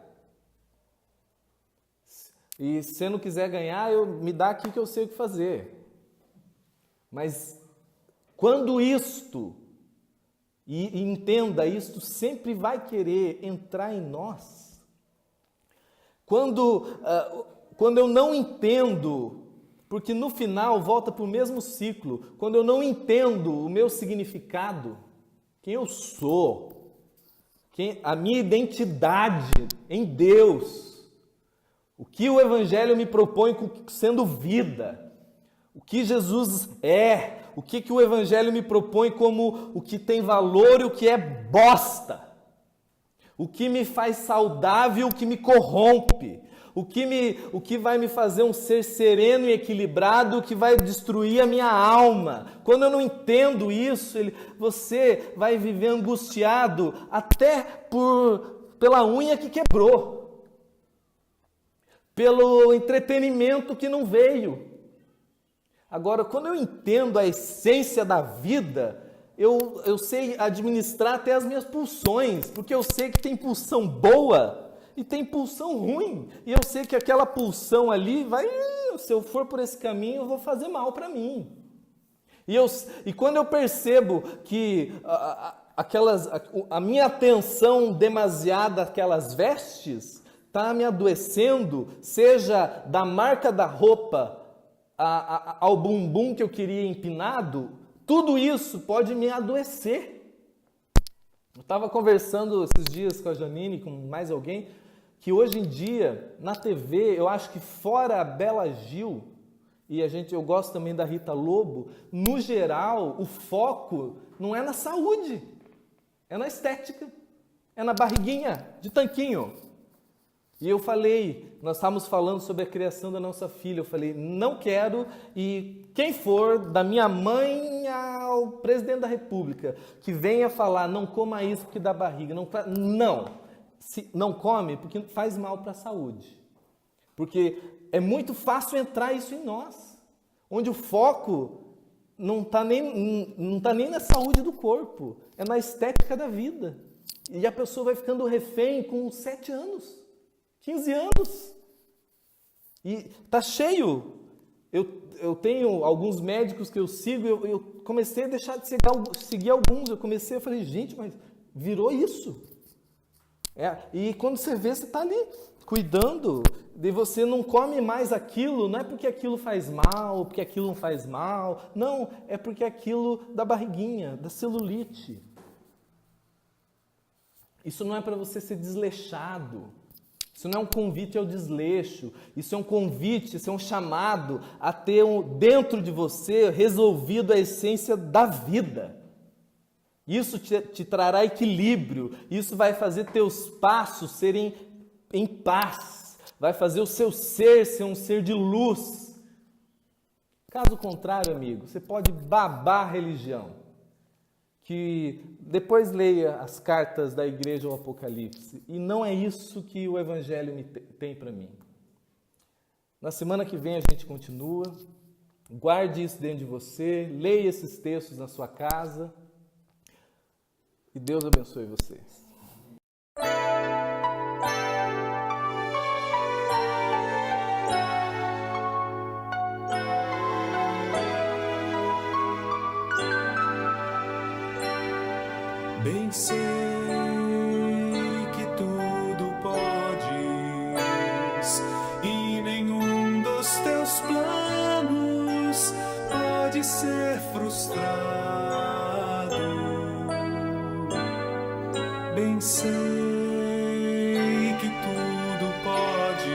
E se você não quiser ganhar, me dá aqui que eu sei o que fazer. Mas quando e entenda, isto sempre vai querer entrar em nós. Quando eu não entendo, porque no final volta para o mesmo ciclo, quando eu não entendo o meu significado, quem eu sou, a minha identidade em Deus, O que o Evangelho me propõe sendo vida. O que Jesus é. O que o Evangelho me propõe como o que tem valor e o que é bosta. O que me faz saudável e o que me corrompe. O que vai me fazer um ser sereno e equilibrado, o que vai destruir a minha alma. Quando eu não entendo isso, você vai viver angustiado até pela unha que quebrou. Pelo entretenimento que não veio. Agora, quando eu entendo a essência da vida, eu sei administrar até as minhas pulsões, porque eu sei que tem pulsão boa e tem pulsão ruim. E eu sei que aquela pulsão ali se eu for por esse caminho, eu vou fazer mal para mim. E quando eu percebo que a minha atenção demasiada àquelas vestes está me adoecendo, seja da marca da roupa ao bumbum que eu queria empinado, tudo isso pode me adoecer. Eu estava conversando esses dias com a Janine, com mais alguém, que hoje em dia, na TV, eu acho que fora a Bela Gil, e eu gosto também da Rita Lobo, no geral, o foco não é na saúde, é na estética, é na barriguinha de tanquinho. E eu falei, nós estávamos falando sobre a criação da nossa filha, eu falei, não quero, e quem for, da minha mãe ao presidente da República, que venha falar, não coma isso porque dá barriga, não come porque faz mal para a saúde. Porque é muito fácil entrar isso em nós, onde o foco não está nem na saúde do corpo, é na estética da vida. E a pessoa vai ficando refém com 7 anos. 15 anos. E está cheio. Eu tenho alguns médicos que eu sigo, eu comecei a deixar de seguir alguns. Eu falei, gente, mas virou isso. E quando você vê, você está ali cuidando, e você não come mais aquilo, não é porque aquilo faz mal, porque aquilo não faz mal. Não, é porque aquilo da barriguinha, da celulite. Isso não é para você ser desleixado. Isso não é um convite ao desleixo, isso é um convite, isso é um chamado a ter dentro de você resolvido a essência da vida. Isso te trará equilíbrio, isso vai fazer teus passos serem em paz, vai fazer o seu ser um ser de luz. Caso contrário, amigo, você pode babar a religião. Que depois leia as cartas da igreja ao Apocalipse. E não é isso que o Evangelho tem para mim. Na semana que vem a gente continua. Guarde isso dentro de você. Leia esses textos na sua casa. E Deus abençoe vocês. Bem sei que tudo podes e nenhum dos teus planos pode ser frustrado. Bem sei que tudo podes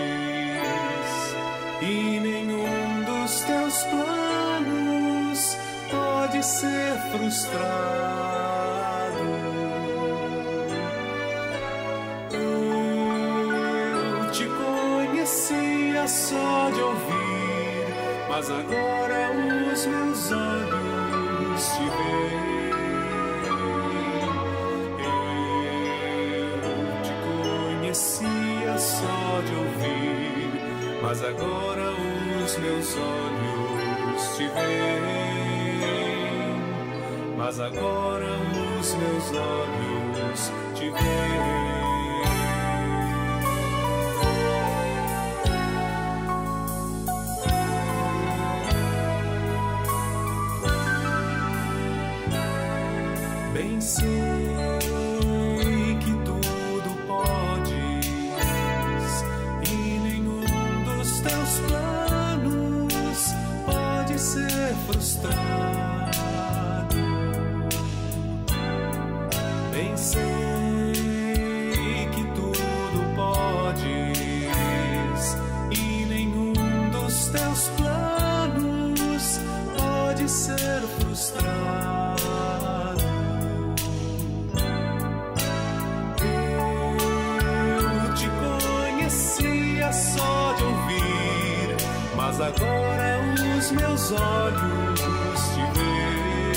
e nenhum dos teus planos pode ser frustrado. Só de ouvir, mas agora os meus olhos te veem. Eu te conhecia só de ouvir, mas agora os meus olhos te veem. Mas agora os meus olhos te veem. Bem sei que tudo podes e nenhum dos teus planos pode ser frustrado. Bem sei que tudo podes mas agora os meus olhos te veem.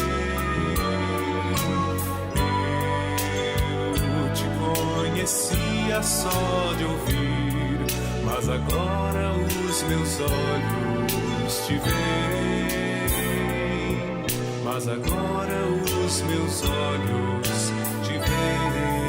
Eu te conhecia só de ouvir, mas agora os meus olhos te veem. Mas agora os meus olhos te veem.